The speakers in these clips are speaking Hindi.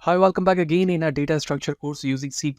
Hi, welcome back again in our data structure course using C++.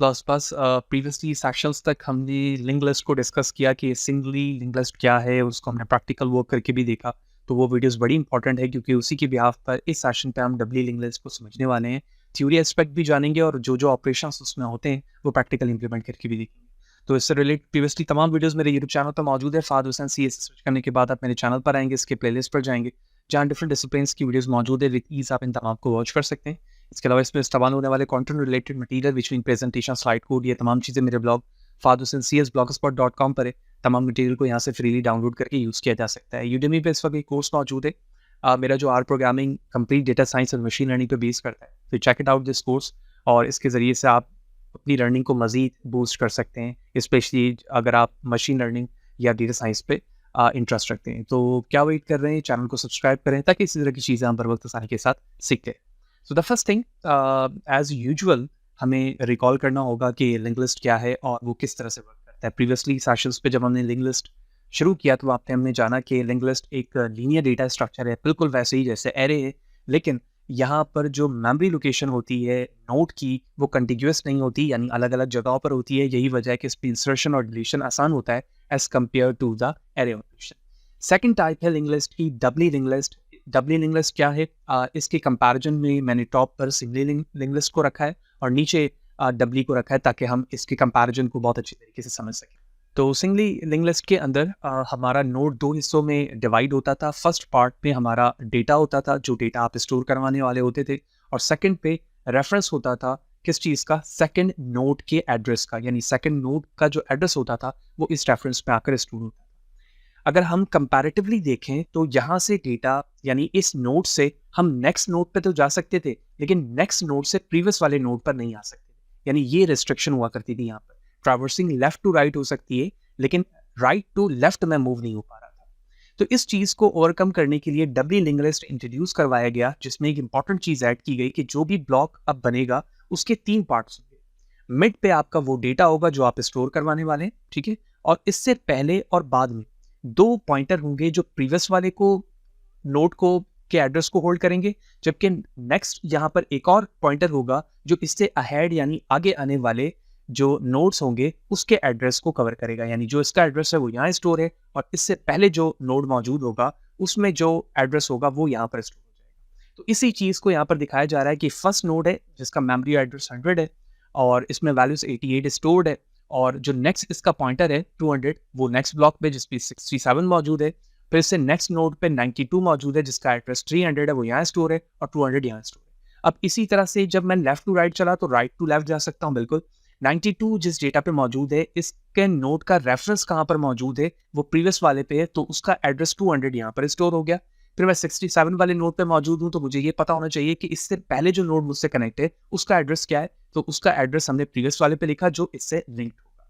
Previously sections तक हमने लिंक लिस्ट को डिस्कस किया कि सिंगली लिंक लिस्ट क्या है, उसको हमने प्रैक्टिकल वर्क करके भी देखा। तो वो वीडियोस बड़ी इंपॉर्टेंट है क्योंकि उसी के बिहाफ पर इस सेशन पे हम डब्ल्यू लिंक लिस्ट को समझने वाले हैं, थ्योरी एस्पेक्ट भी जानेंगे और जो जो ऑपरेशंस उसमें होते हैं वो प्रैक्टिकल इंप्लीमेंट करके भी देखेंगे। तो इससे रिलेटेड प्रीवियसली तमाम वीडियोस मेरे यूट्यूब चैनल पर मौजूद है। Fahad Hussain C S search करने के बाद आप मेरे चैनल पर आएंगे, इसके प्लेलिस्ट पर जाएंगे जहाँ डिफरेंट डिसिप्लिन्स की वीडियोस मौजूद है। विद ईज आप इन तमाम को वॉच कर सकते हैं। इसके अलावा इसमें इस्तेमाल होने वाले content related material which mean presentation, slide code, ये तमाम चीज़ें मेरे ब्लॉग fadhusaincs.blogspot.com पर है। तमाम मटेरियल को यहाँ से फ्रीली डाउनलोड करके यूज़ किया जा सकता है। यूडेमी पे इस वक्त एक कोर्स मौजूद है मेरा जो R programming complete data science और मशीन लर्निंग पे बेस करता है। तो check it out this course और इसके ज़रिए से आप अपनी लर्निंग को मज़ीद बूस्ट कर सकते हैं, स्पेशली अगर आप मशीन लर्निंग या डेटा साइंस पे इंटरेस्ट रखते हैं। तो क्या वेट कर रहे हैं, चैनल को सब्सक्राइब करें ताकि इसी तरह की चीज़ें हम बर वक्त आसानी के साथ सीखते हैं। So the first thing as usual हमें रिकॉल करना होगा कि लिंक लिस्ट क्या है और वो किस तरह से वर्क करता है। प्रीवियसली सेशंस पे जब हमने लिंक लिस्ट शुरू किया तो आपने हमने जाना कि लिंक लिस्ट एक लीनियर डेटा स्ट्रक्चर है, बिल्कुल वैसे ही जैसे एरे है, लेकिन यहाँ पर जो मेमोरी लोकेशन होती है नोड की वो कंटिग्यूअस नहीं होती, यानी अलग अलग जगहों पर होती है। यही वजह है कि इस पर इंसर्शन और डिलीशन आसान होता है as compare to the array location. Second type है लिंक लिस्ट की doubly link list. Doubly link list क्या है? इसके कंपैरिजन में मैंने टॉप पर सिंगली लिंक लिस्ट को रखा है और नीचे डबली को रखा है ताकि हम इसके कंपैरिजन को बहुत अच्छी तरीके से समझ सकें। तो सिंगली लिंक लिस्ट के अंदर हमारा नोड दो हिस्सों में डिवाइड होता था। फर्स्ट पार्ट में हमारा डेटा होता था, जो डेटा आप स्टोर करवाने वाले होते थे, और सेकंड पे रेफरेंस होता था किस चीज़ का? सेकंड नोड के एड्रेस का, यानी सेकंड नोड का जो एड्रेस होता था वो इस रेफरेंस में आकर स्टोर होता था। अगर हम कंपैरेटिवली देखें तो यहाँ से डेटा यानी इस नोड से हम नेक्स्ट नोड पे तो जा सकते थे, लेकिन नेक्स्ट नोड से प्रीवियस वाले नोड पर नहीं आ सकते थे। यानी ये रिस्ट्रिक्शन हुआ करती थी। यहाँ पर ट्रैवर्सिंग लेफ्ट टू राइट हो सकती है, लेकिन राइट टू लेफ्ट में मूव नहीं हो पा रहा था। तो इस चीज़ को ओवरकम करने के लिए डबली लिंक लिस्ट इंट्रोड्यूस करवाया गया, जिसमें एक इंपॉर्टेंट चीज़ ऐड की गई कि जो भी ब्लॉक अब बनेगा उसके तीन पार्ट्स होंगे। मिड पे आपका वो डेटा होगा जो आप स्टोर करवाने वाले हैं, ठीक है, और इससे पहले और बाद में दो पॉइंटर होंगे जो प्रीवियस वाले को नोड को के एड्रेस को होल्ड करेंगे, जबकि नेक्स्ट यहाँ पर एक और पॉइंटर होगा जो इससे अहेड यानी आगे आने वाले जो नोड्स होंगे उसके एड्रेस को कवर करेगा। यानी जो इसका एड्रेस है वो यहाँ स्टोर है और इससे पहले जो नोड मौजूद होगा उसमें जो एड्रेस होगा वो यहाँ पर स्टोर हो जाएगा। तो इसी चीज़ को यहाँ पर दिखाया जा रहा है कि फर्स्ट नोड है जिसका मेमोरी एड्रेस 100 है और इसमें वैल्यूज 88 स्टोर्ड है, और जो नेक्स्ट इसका पॉइंटर है 200 वो नेक्स्ट ब्लॉक पे जिस पे 67 मौजूद है। फिर से नेक्स्ट नोड पे 92 मौजूद है जिसका एड्रेस 300 है, वो यहाँ स्टोर है और 200 यहाँ स्टोर है। अब इसी तरह से जब मैं लेफ्ट टू राइट चला तो राइट टू लेफ्ट जा सकता हूँ। बिल्कुल 92 जिस डेटा पे मौजूद है इसके नोड का रेफरेंस कहाँ पर मौजूद है? वो प्रीवियस वाले पे है, तो उसका एड्रेस 200 यहाँ पर स्टोर हो गया। फिर मैं 67 वाले नोड पे मौजूद हूँ, तो मुझे ये पता होना चाहिए कि इससे पहले जो नोड मुझसे कनेक्ट है उसका एड्रेस क्या है। तो उसका एड्रेस हमने प्रीवियस वाले पे लिखा जो इससे लिंक्ड होगा।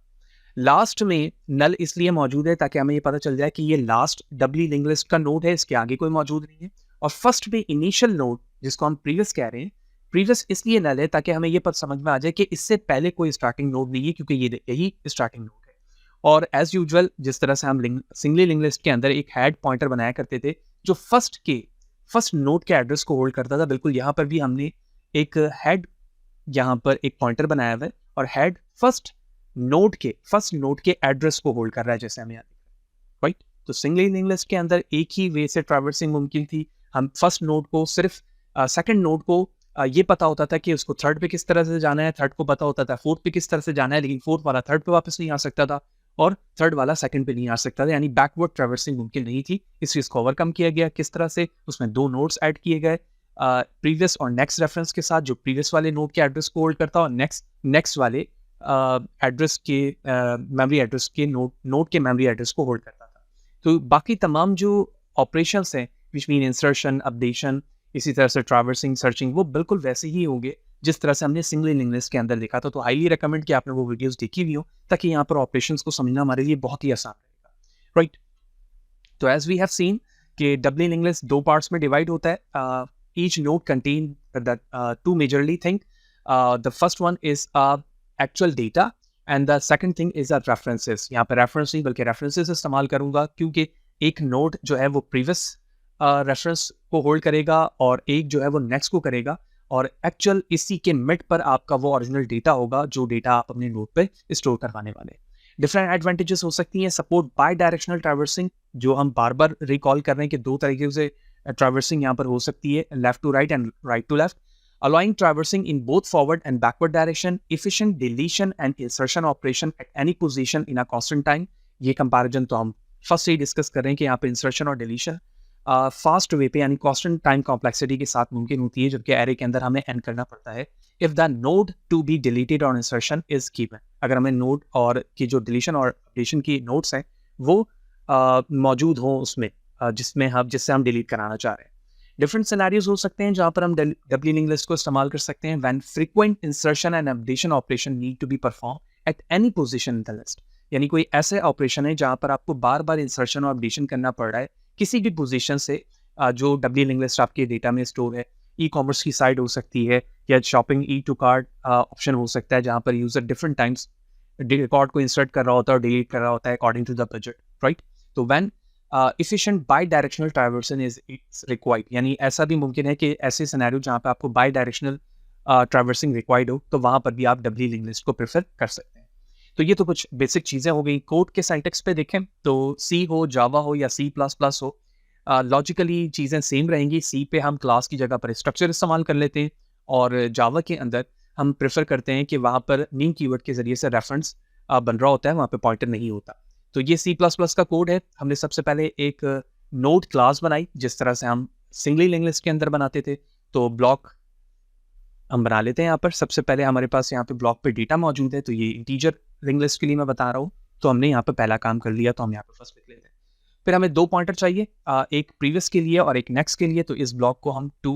लास्ट में नल इसलिए मौजूद है ताकि हमें ये पता चल जाए कि ये लास्ट डबली लिंक लिस्ट का नोड है, इसके आगे कोई मौजूद नहीं है। और फर्स्ट में इनिशियल नोड जिसको हम प्रीवियस कह रहे हैं, प्रीवियस इसलिए नल है ताकि हमें ये पता समझ में आ जाए कि इससे पहले कोई स्टार्टिंग नोड नहीं है, क्योंकि ये यही स्टार्टिंग नोड है। और एज यूजुअल जिस तरह से हम सिंगली लिंक लिस्ट के अंदर एक हेड पॉइंटर बनाया करते थे जो फर्स्ट नोड के एड्रेस को होल्ड करता था, बिल्कुल यहाँ पर भी हमने एक हेड यहाँ पर एक पॉइंटर बनाया हुआ है और हेड फर्स्ट नोड के एड्रेस को होल्ड कर रहा है, जैसे हमें यहाँ दिख रहा है, राइट। तो सिंगली लिंक लिस्ट के अंदर एक ही वे से ट्रैवर्सिंग मुमकिन थी। हम फर्स्ट नोड को सिर्फ सेकंड नोड को ये पता होता था कि उसको थर्ड पे किस तरह से जाना है, थर्ड को पता होता था फोर्थ पे किस तरह से जाना है, लेकिन फोर्थ वाला थर्ड पे वापस नहीं आ सकता था और थर्ड वाला सेकंड पे नहीं आ सकता था, यानी बैकवर्ड ट्रैवर्सिंग मुमकिन नहीं थी। इस चीज़ को ओवरकम किया गया किस तरह से? उसमें दो नोड्स ऐड किए गए, प्रीवियस और नेक्स्ट रेफरेंस के साथ, जो प्रीवियस वाले नोड के एड्रेस को होल्ड करता और नेक्स्ट वाले एड्रेस के मेमोरी एड्रेस के नोड के मेमोरी एड्रेस को होल्ड करता था। तो बाकी तमाम जो ऑपरेशंस हैं विच मीन इंसर्शन, अपडेशन, इसी तरह से ट्रैवर्सिंग, सर्चिंग, वो बिल्कुल वैसे ही होंगे जिस तरह से हमने सिंगल लिंक लिस्ट के अंदर देखा था। तो हाईली रिकमेंड कि आपने वो वीडियोस देखी हुई हो ताकि यहाँ पर ऑपरेशंस को समझना हमारे लिए बहुत ही आसान रहेगा, राइट। तो एज वी हैव सीन कि डबली लिंक लिस्ट दो पार्ट्स में डिवाइड होता है। Each node contain the two majorly thing. The first one is actual data and the second thing is references. यहाँ पर रेफरेंस नहीं बल्कि रेफरेंसेस इस्तेमाल करूंगा, क्योंकि एक नोड जो है वो प्रीवियस रेफरेंस को होल्ड करेगा और एक जो है वो नेक्स्ट को करेगा, और एक्चुअल इसी के मिड पर आपका वो ओरिजिनल डेटा होगा जो डेटा आप अपने नोड पे स्टोर करवाने वाले हैं। डिफरेंट एडवांटेजेस हो सकती हैं। सपोर्ट बाय डायरेक्शनल ट्रैवर्सिंग, जो हम बार बार रिकॉल कर रहे हैं कि दो तरीके से ट्रैवर्सिंग यहाँ पर हो सकती है, left to right and right to left, allowing traversing in both forward and backward direction, efficient deletion and insertion operation at any position in a constant time। ये कंपैरिजन तो हम फर्स्ट से ही डिस्कस कर रहे हैं कि यहाँ पे इंसर्शन और डिलीशन फास्ट वे पे यानी कांस्टेंट टाइम कॉम्प्लेक्सिटी के साथ मुमकिन होती है, जबकि एरे के अंदर हमें एंड करना पड़ता है if the node to be deleted और इंसर्शन इज गिवन। अगर हमें नोड और की जो डिलीशन और अपडेशन की नोड्स हैं वो मौजूद हों उसमें जिससे हम डिलीट कराना चाह रहे हैं। डिफरेंट सिनेरियोज हो सकते हैं जहां पर हम डब्ल्यू लिंक लिस्ट को इस्तेमाल कर सकते हैं when frequent insertion and updation operation need to be perform at any position in the list. यानी कोई ऐसे ऑपरेशन है जहां पर आपको बार बार इंसर्शन और अपडेशन करना पड़ रहा है किसी भी पोजीशन से जो डब्ल्यू लिंक लिस्ट आपके डेटा में स्टोर है। ई कॉमर्स की साइट हो सकती है या shopping e to card option हो सकता है जहां पर यूजर डिफरेंट टाइम्स रिकॉर्ड को इंसर्ट कर रहा होता है और डिलीट कर रहा होता है according to the budget, right. तो when efficient bi-directional traversing is required, यानी ऐसा भी मुमकिन है कि ऐसे सिनेरियो जहाँ पे आपको bi-directional traversing required हो तो वहाँ पर भी आप डब्ल्यू लिंक लिस्ट को प्रेफर कर सकते हैं। तो ये तो कुछ बेसिक चीज़ें हो गई। कोड के सिंटैक्स पे देखें तो C हो, जावा हो या C++ हो, लॉजिकली चीज़ें सेम रहेंगी। C पे हम क्लास की जगह पर स्ट्रक्चर इस्तेमाल कर लेते हैं और जावा के अंदर हम प्रेफर करते हैं कि वहाँ पर नीम कीवर्ड के जरिए से रेफरेंस बन रहा होता है, वहाँ पे पॉइंटर नहीं होता। तो ये C++ का कोड है। हमने सबसे पहले एक नोड क्लास बनाई जिस तरह से हम सिंगली लिंक लिस्ट के अंदर बनाते थे। तो ब्लॉक हम बना लेते हैं। यहाँ पर सबसे पहले हमारे पास यहाँ पे ब्लॉक पे डेटा मौजूद है, तो ये इंटीजर लिंक लिस्ट के लिए मैं बता रहा हूँ। तो हमने यहाँ पे पहला काम कर लिया, तो हम यहाँ पे फर्स्ट लिख लेते हैं। फिर हमें दो पॉइंटर चाहिए, एक प्रीवियस के लिए और एक नेक्स्ट के लिए। तो इस ब्लॉक को हम 2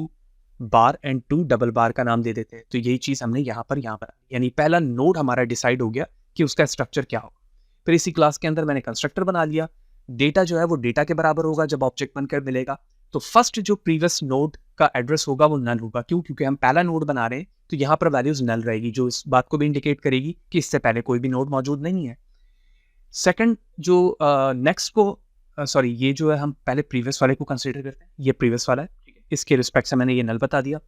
बार एंड 2 डबल बार का नाम दे देते हैं। तो यही चीज़ हमने यहाँ पर यानी पहला नोड हमारा डिसाइड हो गया कि उसका स्ट्रक्चर क्या होगा। फिर इसी क्लास के अंदर मैंने कंस्ट्रक्टर बना लिया। डेटा जो है वो डेटा के बराबर होगा जब ऑब्जेक्ट बनकर मिलेगा। तो फर्स्ट जो प्रीवियस नोड का एड्रेस होगा वो नल होगा। क्यों? क्योंकि हम पहला नोड बना रहे हैं, तो यहाँ पर वैल्यूज नल रहेगी, जो इस बात को भी इंडिकेट करेगी कि इससे पहले कोई भी नोड मौजूद नहीं है। सेकंड जो नेक्स्ट को सॉरी ये जो है हम पहले प्रीवियस वाले को कंसिडर करते हैं। ये प्रीवियस वाला है, ठीक है, इसके रिस्पेक्ट से मैंने ये नल बता दिया।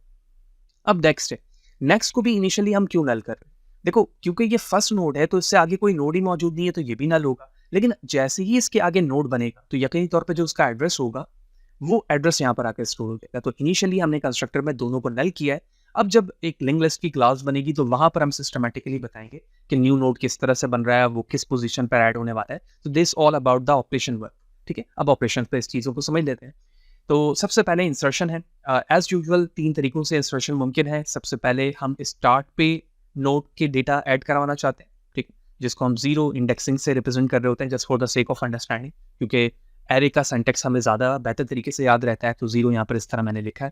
अब नेक्स्ट है, नेक्स्ट को भी इनिशियली हम क्यों नल कर रहे हैं? देखो, क्योंकि ये फर्स्ट नोड है तो इससे आगे कोई नोड ही मौजूद नहीं है, तो ये भी नल होगा। लेकिन जैसे ही इसके आगे नोड बनेगा तो यकीनी तौर पे जो उसका एड्रेस होगा वो एड्रेस यहाँ पर आकर स्टोर हो जाएगा। तो इनिशियली हमने कंस्ट्रक्टर में दोनों को नल किया है। अब जब एक लिंक लिस्ट की क्लास बनेगी तो वहां पर हम सिस्टमैटिकली बताएंगे कि न्यू नोड किस तरह से बन रहा है, वो किस पोजीशन पर ऐड होने वाला है। तो this all about the operation work, ठीक है। अब ऑपरेशन पे इस चीज़ों को समझ लेते हैं। तो सबसे पहले इंसर्शन है। एज यूजुअल 3 तरीकों से इंसर्शन मुमकिन है। सबसे पहले हम स्टार्ट पे नोड के डेटा ऐड करवाना चाहते हैं, ठीक है, जिसको हम 0 इंडेक्सिंग से रिप्रेजेंट कर रहे होते हैं, just for the sake of understanding, क्योंकि एरे का सिंटैक्स हमें ज़्यादा बेहतर तरीके से याद रहता है। तो 0 यहाँ पर इस तरह मैंने लिखा है।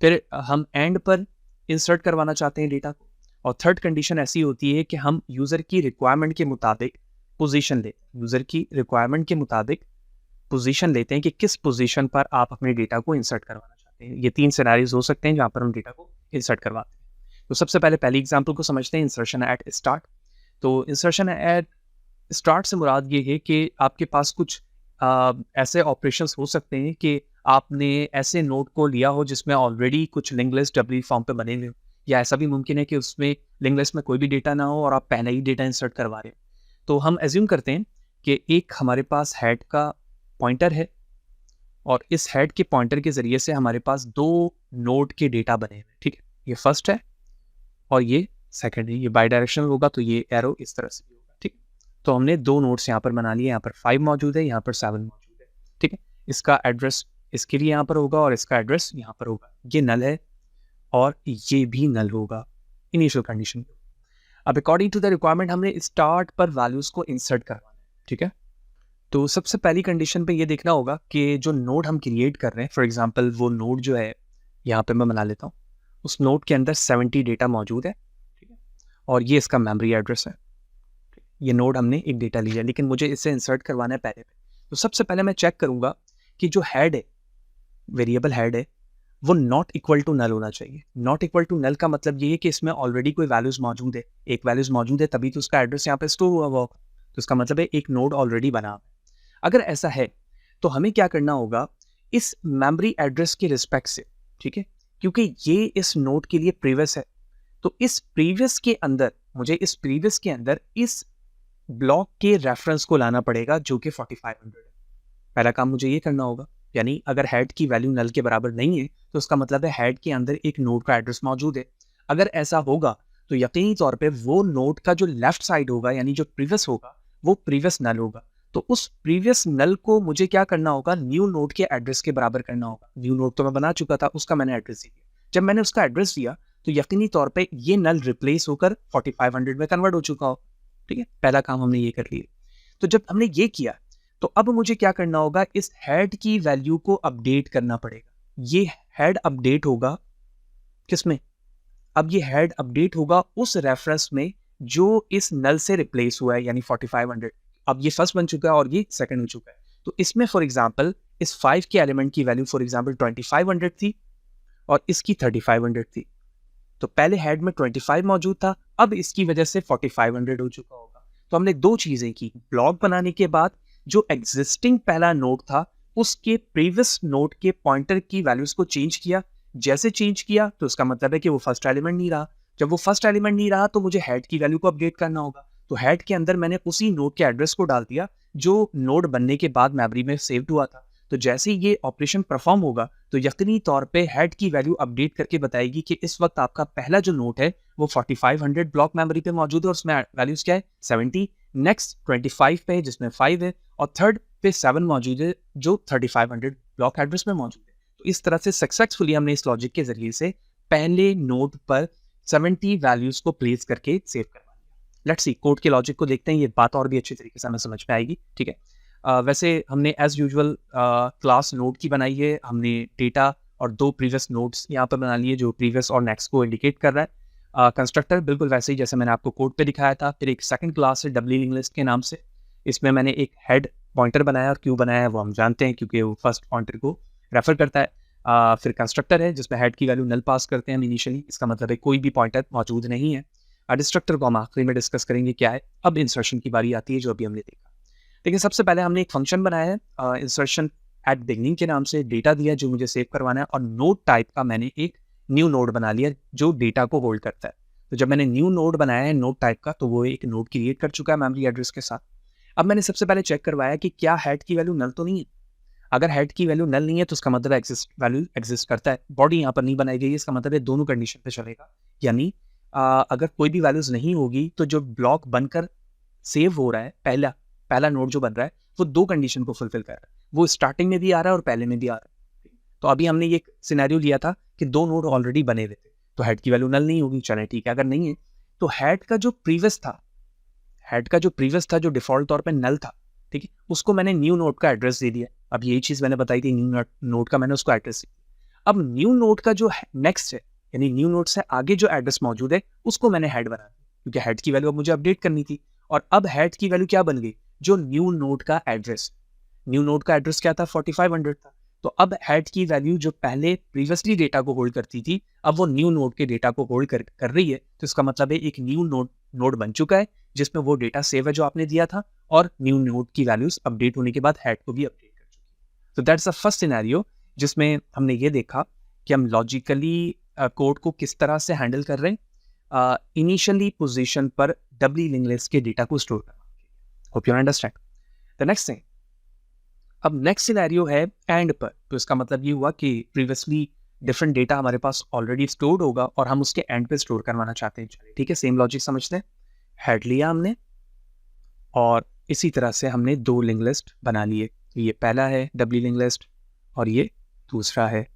फिर हम एंड पर इंसर्ट करवाना चाहते हैं डेटा को। और थर्ड कंडीशन ऐसी होती है कि हम यूज़र की रिक्वायरमेंट के मुताबिक पोजीशन लेते हैं। यूज़र की रिक्वायरमेंट के मुताबिक पोजीशन लेते हैं कि किस पोजीशन पर आप अपने डेटा को इंसर्ट करवाना चाहते हैं। ये 3 सिनेरियोज हो सकते हैं जहाँ पर हम डेटा को इंसर्ट करवाते हैं। तो सबसे पहले पहली एग्जांपल को समझते हैं, इंसर्शन एट स्टार्ट। तो इंसर्शन एट स्टार्ट से मुराद ये है कि आपके पास कुछ ऐसे ऑपरेशंस हो सकते हैं कि आपने ऐसे नोड को लिया हो जिसमें ऑलरेडी कुछ लिंक लिस्ट डब्ल्यू फॉर्म पे बने हुए हो, या ऐसा भी मुमकिन है कि उसमें लिंक लिस्ट में कोई भी डेटा ना हो और आप पहले ही डेटा इंसर्ट करवा रहे हो। तो हम एज्यूम करते हैं कि एक हमारे पास हेड का पॉइंटर है और इस हेड के पॉइंटर के जरिए से हमारे पास 2 नोड के डेटा बने हुए, ठीक है। ये फर्स्ट है और ये सेकंड है। ये बाई डायरेक्शनल होगा तो ये एरो इस तरह से भी होगा, ठीक। तो हमने 2 नोड्स यहाँ पर बना लिए। यहाँ पर 5 मौजूद है, यहाँ पर 7 मौजूद है, ठीक है। इसका एड्रेस इसके लिए यहाँ पर होगा और इसका एड्रेस यहाँ पर होगा। ये नल है और ये भी नल होगा इनिशियल कंडीशन। अब अकॉर्डिंग टू द रिक्वायरमेंट हमने स्टार्ट पर वैल्यूज को इंसर्ट करवाना है, ठीक है। तो सबसे पहली कंडीशन पे ये देखना होगा कि जो नोड हम क्रिएट कर रहे हैं, फॉर एग्जांपल वो नोड जो है यहाँ पे मैं बना लेता हूँ, उस नोड के अंदर 70 डेटा मौजूद है, ठीक है, और ये इसका मेमोरी एड्रेस है। ये नोड हमने एक डेटा लिया, लेकिन मुझे इसे इंसर्ट करवाना है पहले पे। तो सबसे पहले मैं चेक करूंगा कि जो हेड है, वेरिएबल हेड है, वो नॉट इक्वल टू नल होना चाहिए। नॉट इक्वल टू नल का मतलब ये है कि इसमें ऑलरेडी कोई वैल्यूज मौजूद है, एक वैल्यूज मौजूद है, तभी तो उसका एड्रेस यहाँ पे स्टोर हुआ हुआ। तो इसका मतलब है एक नोड ऑलरेडी बना है। अगर ऐसा है तो हमें क्या करना होगा, इस मेमोरी एड्रेस के रिस्पेक्ट से, ठीक है, क्योंकि ये इस नोड के लिए प्रीवियस है। तो इस प्रीवियस के अंदर मुझे इस ब्लॉक के रेफरेंस को लाना पड़ेगा जो कि 4500 है। पहला काम मुझे ये करना होगा, यानी अगर हेड की वैल्यू नल के बराबर नहीं है तो उसका मतलब है हेड के अंदर एक नोड का एड्रेस मौजूद है। अगर ऐसा होगा तो यकीनी तौर पे वो नोड का जो लेफ्ट साइड होगा यानी जो प्रीवियस होगा वो प्रीवियस नल होगा। तो उस प्रीवियस नल को मुझे क्या करना होगा, न्यू नोड के एड्रेस के बराबर करना होगा। न्यू नोड तो मैं बना चुका था, उसका मैंने एड्रेस दिया। जब मैंने उसका एड्रेस दिया तो यकीनी तौर पे ये नल रिप्लेस होकर 4500 में कन्वर्ट हो चुका हो। ठीक है, पहला काम हमने ये कर लिया। तो जब हमने ये किया तो अब मुझे क्या करना होगा, इस हेड की वैल्यू को अपडेट करना पड़ेगा। ये हेड अपडेट होगा किसमें, अब ये हेड अपडेट होगा उस रेफरेंस में जो इस नल से रिप्लेस हुआ है यानी 4500। अब ये फर्स्ट बन चुका है और ये सेकंड हो चुका है। तो इसमें फॉर एग्जांपल इस 5 के एलिमेंट की वैल्यू फॉर एग्जांपल 2500 थी और इसकी 3500 थी। तो पहले हेड में 25 मौजूद था, अब इसकी वजह से 4500 हो चुका होगा। तो हमने दो चीजें की, ब्लॉक बनाने के बाद जो एग्जिस्टिंग पहला नोड था उसके प्रीवियस नोड के पॉइंटर की वैल्यूज को चेंज किया। जैसे चेंज किया तो उसका मतलब है कि वो फर्स्ट एलिमेंट नहीं रहा। जब वो फर्स्ट एलिमेंट नहीं रहा तो मुझे हेड की वैल्यू को अपडेट करना होगा। तो हेड के अंदर मैंने उसी नोड के एड्रेस को डाल दिया जो नोड बनने के बाद मेमोरी में सेव्ड हुआ था। तो जैसे ही ये ऑपरेशन परफॉर्म होगा तो यकीनी तौर पे हेड की वैल्यू अपडेट करके बताएगी कि इस वक्त आपका पहला जो नोट है वो 4500 ब्लॉक मेमोरी पे मौजूद है और उसमें वैल्यूज क्या है 70, नेक्स्ट 25 पे है जिसमें 5 है और थर्ड पे 7 मौजूद है जो 3500 ब्लॉक एड्रेस में मौजूद है। तो इस तरह से सक्सेसफुली हमने इस लॉजिक के जरिए से पहले नोड पर 70 वैल्यूज को प्लेस करके सेव करवा लिया। लेट्स सी कोड के लॉजिक को देखते हैं, ये बात और भी अच्छी तरीके से हमें समझ में आएगी। ठीक है, वैसे हमने एज यूजुअल क्लास नोड की बनाई है। हमने डेटा और दो प्रीवियस नोड्स यहाँ पर बना लिए जो प्रीवियस और नेक्स्ट को इंडिकेट कर रहा है। कंस्ट्रक्टर बिल्कुल वैसे ही जैसे मैंने आपको कोड पे दिखाया था। फिर एक सेकंड क्लास है डब्ल्यू लिंक लिस्ट के नाम से, इसमें मैंने एक हेड पॉइंटर बनाया और क्यों बनाया है वो हम जानते हैं क्योंकि वो फर्स्ट पॉइंटर को रेफर करता है। फिर कंस्ट्रक्टर है जिसमें हेड की वैल्यू नल पास करते हैं हम इनिशियली, इसका मतलब है कोई भी पॉइंटर मौजूद नहीं है। डिस्ट्रक्टर को हम आखिरी में डिस्कस करेंगे क्या है। अब इंसर्शन की बारी आती है जो अभी हमने देखा। देखिए सबसे पहले हमने एक फंक्शन बनाया है इंसर्शन एट बिगनिंग के नाम से, डेटा दिया जो मुझे सेव करवाना है और नोड टाइप का मैंने एक न्यू नोड बना लिया जो डेटा को होल्ड करता है। तो जब मैंने न्यू नोड बनाया है नोड टाइप का तो वो एक नोड क्रिएट कर चुका है मेमोरी एड्रेस के साथ। अब मैंने सबसे पहले चेक करवाया कि क्या हेड की वैल्यू नल तो नहीं है। अगर हेड की वैल्यू नल नहीं है तो उसका मतलब वैल्यू एग्जिस्ट करता है। बॉडी यहाँ पर नहीं बनाई गई है, इसका मतलब है दोनों कंडीशन पे चलेगा। यानी अगर कोई भी वैल्यूज नहीं होगी तो जो ब्लॉक बनकर सेव हो रहा है पहला नोड जो बन रहा है वो दो कंडीशन को फुलफिल कर रहा है, वो स्टार्टिंग में भी आ रहा है और पहले में भी आ रहा है। तो अभी हमने ये सिनेरियो लिया था कि दो नोड ऑलरेडी बने हुए थे तो हेड की वैल्यू नल नहीं होगी, चले ठीक है। अगर नहीं है तो हेड का जो प्रीवियस था जो डिफॉल्ट तौर पे नल था, ठीक है, उसको मैंने न्यू नोड का एड्रेस दे दिया। अब यही चीज मैंने बताई थी, न्यू नोड का मैंने उसको एड्रेस दिया। अब न्यू नोड का जो नेक्स्ट है यानी न्यू नोड से आगे जो एड्रेस मौजूद है उसको मैंने हेड बना दिया क्योंकि हेड की वैल्यू अब मुझे अपडेट करनी थी। और अब हेड की वैल्यू क्या बन गई, जो न्यू नोड का एड्रेस क्या था 4500 था। तो अब हेड की वैल्यू जो पहले प्रीवियसली डेटा को होल्ड करती थी अब वो न्यू नोड के डेटा को होल्ड कर रही है। तो इसका मतलब है एक न्यू नोड बन चुका है जिसमें वो डेटा सेव है जो आपने दिया था और न्यू नोड की वैल्यूज अपडेट होने के बाद हेड को भी अपडेट कर चुकी है। तो दैट्स द फर्स्ट सिनेरियो जिसमें हमने ये देखा कि हम लॉजिकली कोड को किस तरह से हैंडल कर रहे हैं इनिशियली पोजीशन पर डब्ल्यू लिंक लिस्ट के डेटा को स्टोर करना। Hope you understand the next thing. अब नेक्स्ट सिनेरियो है एंड पर। तो इसका मतलब ये हुआ कि प्रीवियसली डिफरेंट डेटा हमारे पास ऑलरेडी स्टोर्ड होगा और हम उसके एंड पे स्टोर करवाना चाहते हैं। चलिए ठीक है, सेम लॉजिक समझते हैं। हेड लिया हमने और इसी तरह से हमने दो लिंक लिस्ट बना लिए। ये पहला है डब्ल्यू लिंक लिस्ट और ये दूसरा है,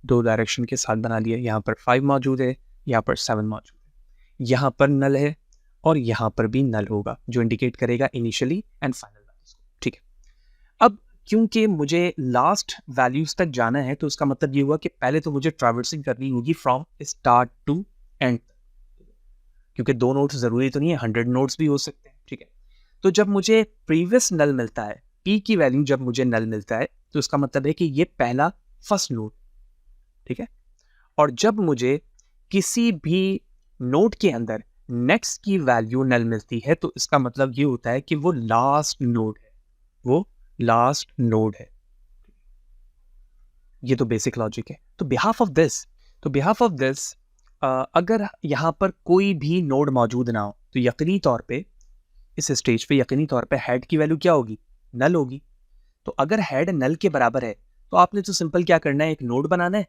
दो डायरेक्शन के साथ बना लिए। यहाँ पर 5 मौजूद है, यहाँ पर 7 मौजूद है, यहाँ पर नल है और यहाँ पर भी नल होगा जो इंडिकेट करेगा इनिशियली एंड फाइनल वैल्यूज। ठीक है, अब क्योंकि मुझे लास्ट वैल्यूज तक जाना है तो उसका मतलब ये हुआ कि पहले तो मुझे ट्रैवर्सिंग करनी होगी फ्रॉम स्टार्ट टू एंड, क्योंकि दो नोड्स जरूरी तो नहीं है, 100 नोड्स भी हो सकते हैं। ठीक है, तो जब मुझे प्रीवियस नल मिलता है, पी की वैल्यू जब मुझे नल मिलता है तो उसका मतलब है कि ये पहला फर्स्ट नोड, ठीक है। और जब मुझे किसी भी नोड के अंदर नेक्स्ट की वैल्यू नल मिलती है तो इसका मतलब ये होता है कि वो लास्ट नोड है, ये तो बेसिक लॉजिक है। तो बिहाफ ऑफ दिस, तो बिहाफ ऑफ दिस, अगर यहाँ पर कोई भी नोड मौजूद ना हो तो यकीनी तौर पे इस स्टेज पे यकीनी तौर पे हेड की वैल्यू क्या होगी, नल होगी। तो अगर हेड नल के बराबर है तो आपने तो सिंपल क्या करना है, एक नोड बनाना है,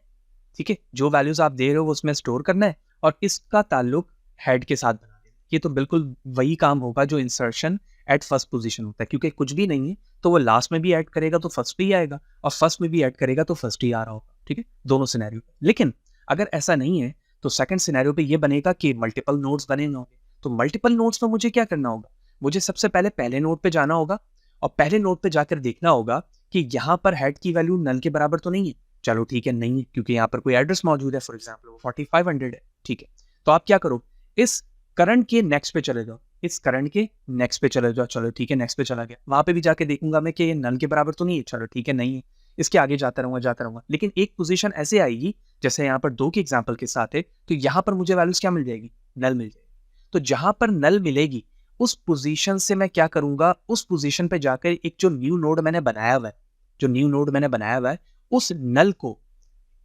ठीक है, जो वैल्यूज आप दे रहे हो वो उसमें स्टोर करना है और इसका ताल्लुक हेड के साथ बना देना। ये तो बिल्कुल वही काम होगा जो इंसर्शन एट फर्स्ट पोजीशन होता है, क्योंकि कुछ भी नहीं है तो वो लास्ट में भी ऐड करेगा तो फर्स्ट पे ही आएगा और फर्स्ट में भी ऐड करेगा तो फर्स्ट ही आ रहा होगा, ठीक है, दोनों सिनेरियो। लेकिन अगर ऐसा नहीं है तो सेकंड सिनेरियो पे ये बनेगा कि मल्टीपल नोड्स बने होंगे। तो मल्टीपल नोड्स में मुझे क्या करना होगा, मुझे सबसे पहले पहले नोड पे जाना होगा और पहले नोड पे जाकर देखना होगा कि यहाँ पर हेड की वैल्यू नल के बराबर तो नहीं है। चलो ठीक है, नहीं है, क्योंकि यहाँ पर कोई एड्रेस मौजूद है, फॉर एग्जाम्पल वो 4500 है, ठीक है। तो आप क्या करो, इस करंट के नेक्स्ट पे चले जाओ, इस करंट के नेक्स्ट पे चले जाओ। चलो ठीक है, नेक्स्ट पे चला गया, वहां पे भी जाके देखूंगा मैं कि ये नल के बराबर तो नहीं है। चलो ठीक है, नहीं है, इसके आगे जाता रहूंगा। लेकिन एक पोजीशन ऐसे आएगी जैसे यहाँ पर 2 के एग्जाम्पल के साथ है, तो यहाँ पर मुझे वैल्यूज क्या मिल जाएगी, नल मिल जाएगी। तो जहां पर नल मिलेगी उस पोजीशन से मैं क्या करूंगा, उस पोजीशन पे जाकर एक जो न्यू नोड मैंने बनाया हुआ है, जो न्यू नोड मैंने बनाया हुआ है, उस नल को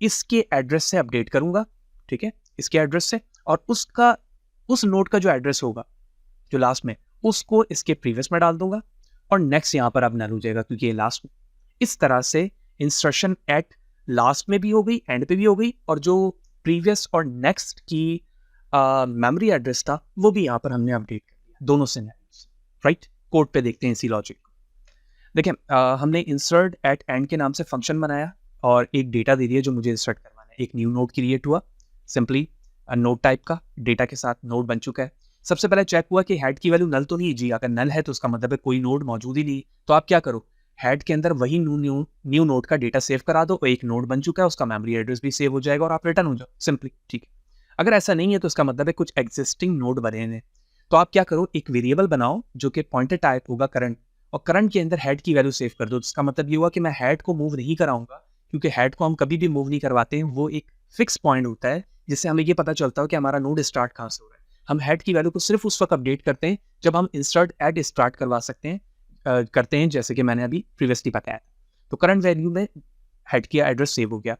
इसके एड्रेस से अपडेट करूंगा, ठीक है, इसके एड्रेस से, और उसका उस नोड का जो एड्रेस होगा जो लास्ट में, उसको इसके प्रीवियस में डाल दूंगा और नेक्स्ट यहां पर अब नल हो जाएगा क्योंकि ये लास्ट में। इस तरह से इंसर्शन एट लास्ट में भी हो गई, एंड पे भी हो गई, और जो प्रीवियस और नेक्स्ट की मेमोरी एड्रेस था वो भी यहां पर हमने अपडेट कर दिया, दोनों सिनेरियोस, राइट। कोड पे देखते हैं इसी लॉजिक को। देखिए, हमने इंसर्ट एट एंड के नाम से फंक्शन बनाया और एक डेटा दे दिया जो मुझे इंसर्ट करवाना है। एक न्यू नोड क्रिएट हुआ, सिंपली नोड टाइप का डेटा के साथ नोड बन चुका है। सबसे पहले चेक हुआ कि हेड की वैल्यू नल तो नहीं है जी। अगर नल है तो उसका मतलब है कोई नोड मौजूद ही नहीं। तो आप क्या करो, हेड के अंदर वही न्यू नोड का डेटा सेव करा दो, और एक नोड बन चुका है, उसका मेमोरी एड्रेस भी सेव हो जाएगा और आप रिटर्न हो जाओ, सिंपली, ठीक है। अगर ऐसा नहीं है तो उसका मतलब है कुछ एग्जिस्टिंग नोड बने हैं। तो आप क्या करो, एक वेरिएबल बनाओ जो कि पॉइंटर टाइप होगा करंट, और करंट के अंदर हेड की वैल्यू सेव कर दो। इसका मतलब ये हुआ कि मैं हेड को मूव नहीं कराऊंगा, क्योंकि हेड को हम कभी भी मूव नहीं करवाते हैं। वो एक फिक्स पॉइंट होता है जिससे हमें ये पता चलता है कि हमारा नोड स्टार्ट कहाँ से हो रहा है। हम हेड की वैल्यू को सिर्फ उस वक्त अपडेट करते हैं जब हम इंसर्ट एड स्टार्ट करवा सकते हैं, करते हैं, जैसे कि मैंने अभी प्रीवियसली बताया। तो करंट वैल्यू में हेड की एड्रेस सेव हो गया।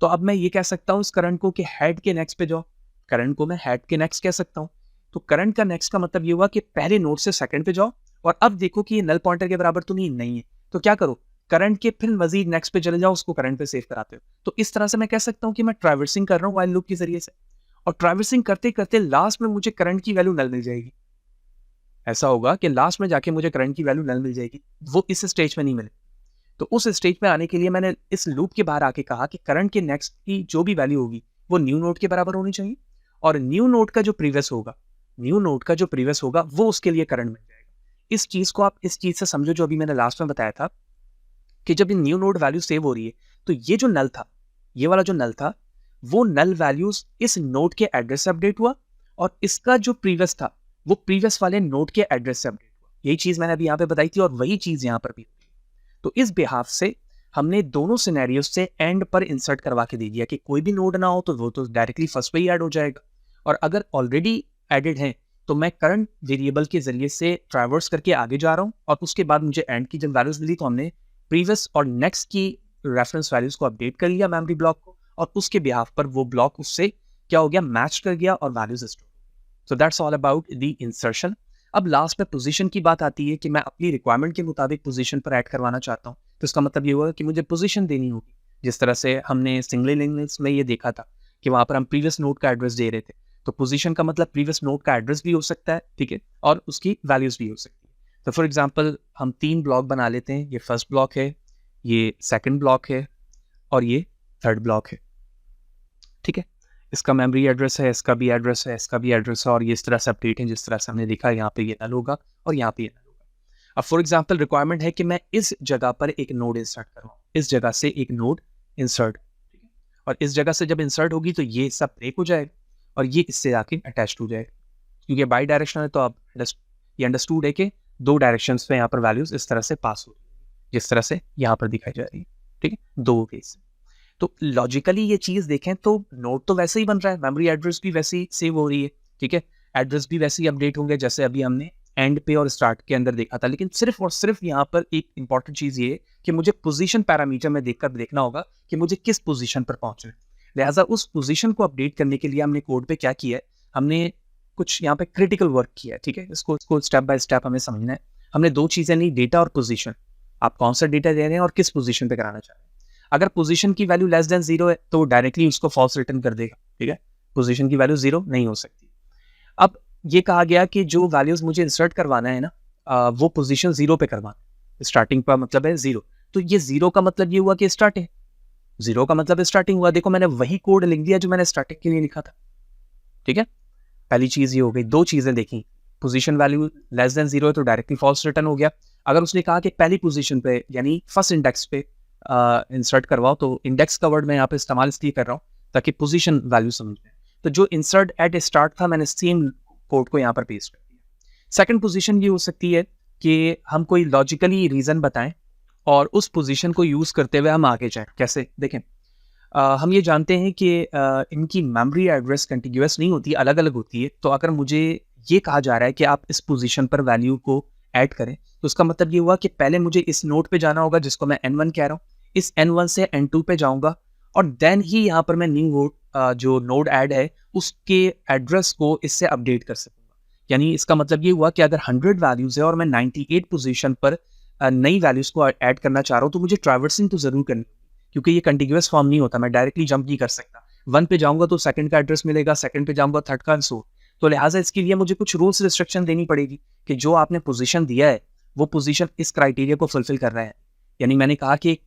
तो अब मैं ये कह सकता हूँ इस करंट को कि हेड के नेक्स्ट पे जाओ। करंट को मैं हेड के नेक्स्ट कह सकता हूँ। तो करंट का नेक्स्ट का मतलब ये हुआ कि पहले नोड से सेकंड पे जाओ और अब देखो कि ये नल पॉइंटर के बराबर तो नहीं है। तो क्या करो, करंट के फिर मजीद नेक्स्ट पे चले जाओ, उसको करंट पे सेव कराते हो। तो इस तरह से मैं कह सकता हूँ कि मैं ट्रैवर्सिंग कर रहा हूँ व्हाइल लूप के जरिए से, और ट्रैवर्सिंग करते करते लास्ट में मुझे करंट की वैल्यू नल मिल जाएगी। ऐसा होगा कि लास्ट में जाके मुझे करंट की वैल्यू नल मिल जाएगी, वो इस स्टेज में नहीं मिले। तो उस स्टेज में आने के लिए मैंने इस लूप के बाहर आके कहा कि करंट के नेक्स्ट की जो भी वैल्यू होगी वो न्यू नोड के बराबर होनी चाहिए, और न्यू नोड का जो प्रीवियस होगा वो उसके लिए करंट मिल जाएगा। इस चीज को आप इस चीज से समझो जो अभी मैंने लास्ट में बताया था कि जब ये न्यू नोड वैल्यू सेव हो रही है तो ये जो नल था, ये वाला जो नल था, वो नल वैल्यूज इस नोड के एड्रेस से अपडेट हुआ, और इसका जो प्रीवियस था वो प्रीवियस वाले नोड के एड्रेस से अपडेट हुआ। यही चीज मैंने अभी यहाँ पे बताई थी और वही चीज यहाँ पर भी होती है। तो इस बिहाफ से हमने दोनों सिनेरियो से एंड पर इंसर्ट करवा के दे दिया कि कोई भी नोड ना हो तो वो तो डायरेक्टली फर्स्ट पे ही ऐड हो जाएगा, और अगर ऑलरेडी एडेड है तो मैं करंट वेरिएबल के जरिए से ट्रैवर्स करके आगे जा रहा हूँ, और उसके बाद मुझे एंड की जब वैल्यूज मिली तो हमने प्रीवियस और नेक्स्ट की रेफरेंस वैल्यूज को अपडेट कर लिया मेमोरी ब्लॉक को, और उसके बिहाफ पर वो ब्लॉक उससे क्या हो गया, मैच कर गया और values store. So that's all about the insertion. अब लास्ट में पोजीशन की बात आती है कि मैं अपनी रिक्वायरमेंट के मुताबिक पोजीशन पर ऐड करवाना चाहता हूँ। तो इसका मतलब ये होगा कि मुझे पोजीशन देनी होगी, जिस तरह से हमने सिंगल लिंक लिस्ट में ये देखा था कि वहां पर हम प्रीवियस नोड का एड्रेस दे रहे थे। तो पोजीशन का मतलब प्रीवियस नोड का एड्रेस भी हो सकता है, ठीक है, और उसकी वैल्यूज भी हो सकती है। तो फॉर एग्जांपल हम 3 ब्लॉक बना लेते हैं। ये फर्स्ट ब्लॉक है, ये सेकंड ब्लॉक है, और ये थर्ड ब्लॉक है, ठीक है। इसका मेमोरी एड्रेस है, इसका भी एड्रेस है, इसका भी एड्रेस है, और ये इस तरह से अपडेट है जिस तरह से हमने देखा। यहाँ पे ये नल होगा और यहाँ पे ये नल होगा। अब फॉर एग्जांपल रिक्वायरमेंट है कि मैं इस जगह पर एक नोड इंसर्ट करवाऊँ, इस जगह से एक नोड इंसर्ट, ठीक है, और इस जगह से जब इंसर्ट होगी तो ये सब ब्रेक हो जाएगा और ये इससे जाके अटैच हो जाएगा, क्योंकि बाई डायरेक्शनल है। तो आप ये अंडरस्टूड है कि 2 डायरेक्शंस में यहाँ पर वैल्यूज इस तरह से पास हो रही है, जिस तरह से यहाँ पर दिखाई जा रही है, ठीक है, 2 केस। तो लॉजिकली ये चीज देखें तो नोड तो वैसे ही बन रहा है, मेमोरी एड्रेस भी वैसे ही सेव हो रही है, ठीक है, एड्रेस भी वैसे ही अपडेट होंगे जैसे अभी हमने एंड पे और स्टार्ट के अंदर देखा था। लेकिन सिर्फ और सिर्फ यहाँ पर एक इंपॉर्टेंट चीज ये है कि मुझे पोजीशन पैरामीटर में देखकर देखना होगा कि मुझे किस पोजीशन पर पहुंचना है। लिहाजा उस पोजीशन को अपडेट करने के लिए हमने कोड पे क्या किया है, हमने कुछ यहाँ पे क्रिटिकल वर्क किया है, ठीक है। इसको स्टेप बाय स्टेप हमें समझना है। हमने दो चीज़ें ली, डेटा और पोजीशन। आप कौन सा डेटा दे रहे हैं और किस पोजीशन पे कराना चाह रहे हैं। अगर पोजीशन की वैल्यू लेस देन 0 है तो डायरेक्टली उसको फॉल्स रिटर्न कर देगा, ठीक है। पोजीशन की वैल्यू 0 नहीं हो सकती। अब ये कहा गया कि जो वैल्यूज मुझे इंसर्ट करवाना है ना, वो पोजीशन 0 पे करवाना है। स्टार्टिंग का मतलब है 0, तो ये 0 का मतलब ये हुआ कि स्टार्ट है, 0 का मतलब स्टार्टिंग हुआ। देखो मैंने वही कोड लिख दिया जो मैंने स्टार्टिंग के लिए लिखा था, ठीक है। पहली चीज ये हो गई। दो चीजें देखी, पोजीशन वैल्यू लेस देन 0 है तो डायरेक्टली फॉल्स रिटर्न हो गया। अगर उसने कहा कि पहली पोजीशन पे यानी फर्स्ट इंडेक्स पे इंसर्ट करवाओ, तो इंडेक्स का वर्ड मैं यहाँ पे इस्तेमाल इसलिए कर रहा हूँ ताकि पोजीशन वैल्यू समझ में। तो जो इंसर्ट एट ए स्टार्ट था, मैंने सेम कोड को यहाँ पर पेस्ट कर दिया। सेकंड पोजीशन ये हो सकती है कि हम कोई लॉजिकली रीजन बताएं और उस पोजीशन को यूज करते हुए हम आगे जाएं। कैसे, देखें, हम ये जानते हैं कि इनकी मेमोरी एड्रेस कंटिन्यूअस नहीं होती, अलग अलग होती है। तो अगर मुझे ये कहा जा रहा है कि आप इस पोजीशन पर वैल्यू को ऐड करें, तो उसका मतलब ये हुआ कि पहले मुझे इस नोड पे जाना होगा जिसको मैं N1 कह रहा हूँ, इस N1 से N2 पे जाऊंगा और देन ही यहाँ पर मैं न्यू जो नोड ऐड है उसके एड्रेस को इससे अपडेट कर सकूंगा। यानी इसका मतलब ये हुआ कि अगर 100 वैल्यूज है और मैं 98 पोजीशन पर नई वैल्यूज को ऐड करना चाह रहा हूँ, तो मुझे ट्रैवर्सिंग तो जरूर करनी, क्योंकि ये कंटिन्यूअस फॉर्म नहीं होता, मैं डायरेक्टली जंप नहीं कर सकता। 1 पे जाऊंगा तो सेकंड का एड्रेस मिलेगा, सेकंड पे जाऊंगा थर्ड का, सो। तो लिहाजा इसके लिए मुझे कुछ रूल्स रिस्ट्रिक्शन देनी पड़ेगी कि जो आपने पोजीशन दिया है वो पोजीशन इस क्राइटेरिया को फुलफिल कर रहा है। यानी मैंने कहा कि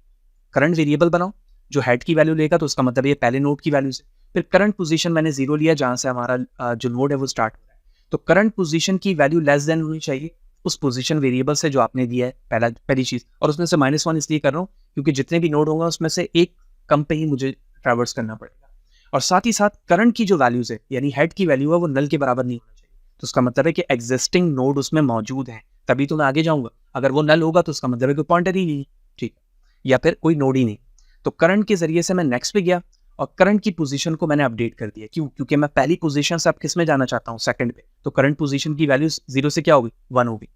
करंट वेरिएबल बनाओ जो हेड की वैल्यू लेगा, तो उसका मतलब ये पहले नोड की वैल्यू से। फिर करंट पोजीशन मैंने 0 लिया जहां से हमारा जो नोड है वो स्टार्ट हो रहा है। तो करंट पोजीशन की वैल्यू लेस देन होनी चाहिए उस पोजीशन वेरिएबल से जो आपने दिया है, पहली चीज। और उसमें से -1 इसलिए कर रहा हूँ क्योंकि जितने भी नोड होंगे उसमें से एक कम पे ही मुझे ट्रैवर्स करना पड़ेगा। और साथ ही साथ करंट की जो वैल्यूज है यानी हेड की वैल्यू है वो नल के बराबर नहीं होना चाहिए। तो उसका मतलब है कि एग्जिस्टिंग नोड उसमें मौजूद है, तभी तो मैं आगे जाऊंगा। अगर वो नल होगा तो उसका मतलब है कोई पॉइंटर ही नहीं, ठीक है, या फिर कोई नोड ही नहीं। तो करंट के जरिए से मैं नेक्स्ट पे गया और करंट की पोजीशन को मैंने अपडेट कर दिया। क्यों? क्योंकि मैं पहली पोजीशन से अब किस में जाना चाहता हूँ, सेकंड पे। तो करंट पोजीशन की वैल्यू 0 से क्या होगी, 1 होगी,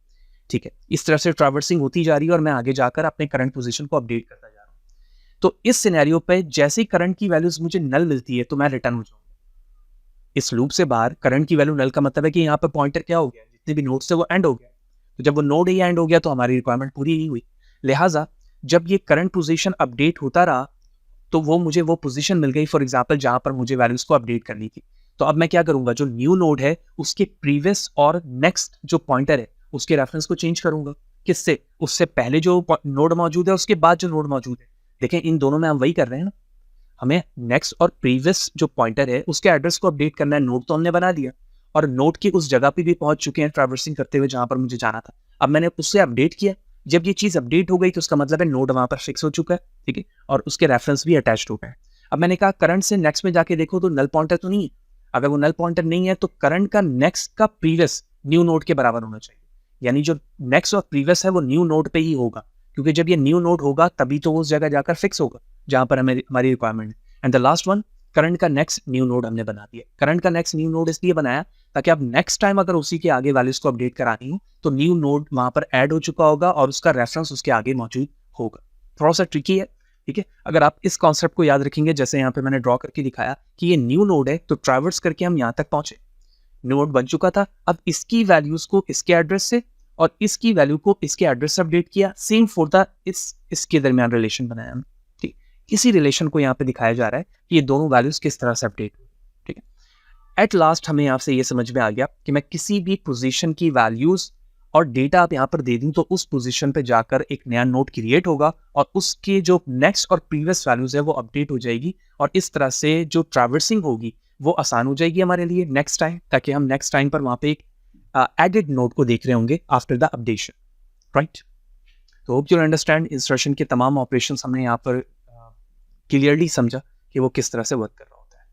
ठीक है। इस तरह से ट्रैवर्सिंग होती जा रही है और मैं आगे जाकर अपने करंट पोजीशन को अपडेट करता जा रहा हूँ। तो इस सिनेरियो पे जैसे ही करंट की वैल्यूज मुझे नल मिलती है तो मैं रिटर्न हो जाऊंगा इस लूप से बाहर। करंट की वैल्यू नल का मतलब है कि यहाँ पे पॉइंटर क्या हो गया, जितने भी नोड से वो एंड हो गया। तो जब वो नोड ही एंड हो गया तो हमारी रिक्वायरमेंट पूरी नहीं हुई। लिहाजा जब ये करंट पोजीशन अपडेट होता रहा तो वो मुझे वो पोजीशन मिल गई, फॉर एग्जांपल जहां पर मुझे वैल्यूज को अपडेट करनी थी। तो अब मैं क्या करूंगा, जो न्यू नोड है उसके प्रीवियस और नेक्स्ट जो पॉइंटर है उसके रेफरेंस को चेंज करूंगा। किससे? उससे पहले जो नोड मौजूद है उसके बाद जो नोड मौजूद है। देखें इन दोनों में हम वही कर रहे हैं ना, हमें नेक्स्ट और प्रीवियस जो पॉइंटर है उसके एड्रेस को अपडेट करना है। नोड तो हमने बना दिया और नोड की उस जगह पे भी पहुंच चुके हैं ट्रैवर्सिंग करते हुए जहां पर मुझे जाना था। अब मैंने उससे अपडेट किया। जब ये चीज अपडेट हो गई तो उसका मतलब है नोड वहां पर फिक्स हो चुका है, ठीक है, और उसके रेफरेंस भी अटैच्ड हो गए। अब मैंने कहा करंट से नेक्स्ट में जाके देखो तो नल पॉइंटर तो नहीं है। अगर वो नल पॉइंटर नहीं है तो करंट का नेक्स्ट का प्रीवियस न्यू नोड के बराबर होना चाहिए। यानी जो नेक्स्ट और प्रीवियस है वो न्यू नोड पे ही होगा, क्योंकि जब ये न्यू नोड होगा तभी तो वो उस जगह जाकर फिक्स होगा जहां पर हमारी रिक्वायरमेंट है। And the last one, current का नेक्स्ट न्यू नोड हमने बना दिया। करंट का नेक्स्ट न्यू नोड इसलिए बनाया ताकि अब नेक्स्ट टाइम अगर उसी के आगे वैल्यूज को अपडेट करानी हो तो न्यू नोड वहां पर ऐड हो चुका होगा और उसका रेफरेंस उसके आगे मौजूद होगा। थोड़ा सा ट्रिकी है, ठीक है। अगर आप इस कॉन्सेप्ट को याद रखेंगे, जैसे यहाँ पे मैंने ड्रॉ करके दिखाया कि ये न्यू नोड है तो ट्रैवर्स करके हम यहाँ तक पहुंचे, नोड बन चुका था। अब इसकी वैल्यूज को इसके एड्रेस से और इसकी वैल्यू को इसके एड्रेस से अपडेट किया। सेम फॉर द इसके दरमियान रिलेशन बनाया हम, ठीक। इसी रिलेशन को यहाँ पे दिखाया जा रहा है कि ये दोनों वैल्यूज किस तरह से अपडेट हुई, ठीक है। एट लास्ट हमें यहाँ से ये समझ में आ गया कि मैं किसी भी पोजीशन की वैल्यूज और डेटा आप यहाँ पर दे दूं तो उस पोजीशन पे जाकर एक नया नोड क्रिएट होगा और उसके जो नेक्स्ट और प्रीवियस वैल्यूज है वो अपडेट हो जाएगी और इस तरह से जो ट्रैवर्सिंग होगी वो आसान हो जाएगी हमारे लिए नेक्स्ट टाइम, ताकि हम नेक्स्ट टाइम पर वहाँ पे एक एडेड नोड को देख रहे होंगे आफ्टर द अपडेशन, राइट। तो होप यू अंडरस्टैंड इंसर्शन के तमाम ऑपरेशंस हमने यहाँ पर क्लियरली समझा कि वो किस तरह से वर्क कर रहा होता है।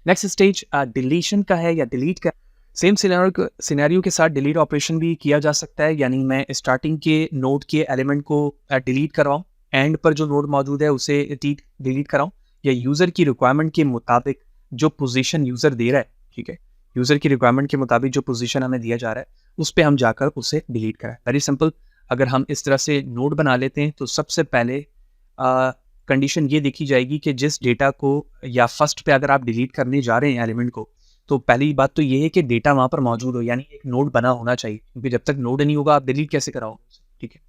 नेक्स्ट स्टेज डिलीशन का है या डिलीट का। सेम सिनेरियो के साथ डिलीट ऑपरेशन भी किया जा सकता है, यानी मैं स्टार्टिंग के नोड के एलिमेंट को डिलीट करवाऊँ, एंड पर जो नोड मौजूद है उसे डिलीट कराऊँ, या यूज़र की रिक्वायरमेंट के मुताबिक जो पोजीशन यूज़र दे रहा है, ठीक है, यूज़र की रिक्वायरमेंट के मुताबिक जो पोजीशन हमें दिया जा रहा है उस पर हम जाकर उसे डिलीट कराएं। वेरी सिंपल, अगर हम इस तरह से नोड बना लेते हैं तो सबसे पहले कंडीशन ये देखी जाएगी कि जिस डेटा को या फर्स्ट पे अगर आप डिलीट करने जा रहे हैं एलिमेंट को, तो पहली बात तो ये है कि डेटा वहाँ पर मौजूद हो, यानी एक नोड बना होना चाहिए, क्योंकि जब तक नोड नहीं होगा आप डिलीट कैसे कराओगे उसे, ठीक है।